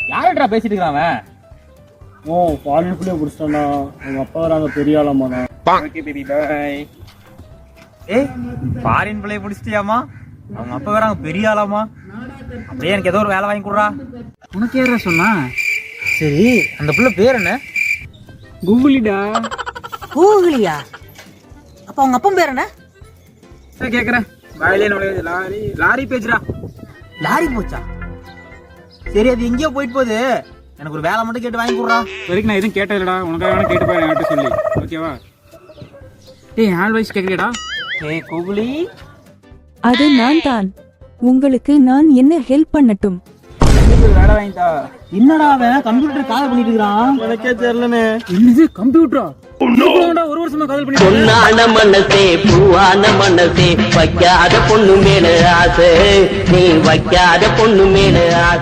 யார்கிட்ட பேசிட்டு இருக்கான் அவன்? ஓ ஃபாரின் பிள்ளைய பிடிச்சிட்டானா, அவங்க அப்பா வராங்க பெரிய ஆளாமாண்ணா. Okay baby boy. ஏய் ஃபாரின் பிள்ளைய பிடிச்சிட்டியாமா? அவங்க அப்பா வராங்க பெரிய ஆளாமா? அப்படியே எனக்கு ஏதோ ஒரு வேலை வாங்கி கொடுறா. உனக்கு யாரா சொன்னா? சரி அந்த பிள்ளை பேர் என்ன? கூகுளிடா. கூகுளியா? அப்ப அவங்க அப்பா பேர் என்ன? கேக்குறேன் வாயிலே நுழையாது. லாரி லாரி பேஜ்ரா. லாரி போச்சா? சரி அது எங்கேயோ போயிட்டு போகுது, எனக்கு ஒரு வேலை மட்டும் கேட்டு வாங்கி கொடுறா. வரைக்கும் நான் எதுவும் கேட்டதில்லடா, உனக்காக வேணா கேட்டு பாரு என்கிட்ட சொல்லி. ஓகேவா? ஏய் ஆல் வாய்ஸ் கேட்கறியடா? ஏய் கூகுளி. அது நான் தான். உங்களுக்கு நான் என்ன ஹெல்ப் பண்ணட்டும்? வேலை வாங்கிட்டா. என்னடா அவன் கம்ப்யூட்டர் கால் பண்ணிட்டு இருக்கான்? எனக்கே தெரியலனே. என்னது கம்ப்யூட்டரா? ஒரு வருஷமா கால் பண்ணி. பொன்னான மனசே பூவான மனசே வைக்காத பொண்ணு மேல ஆசை, நீ வைக்காத பொண்ணு மேல ஆசை.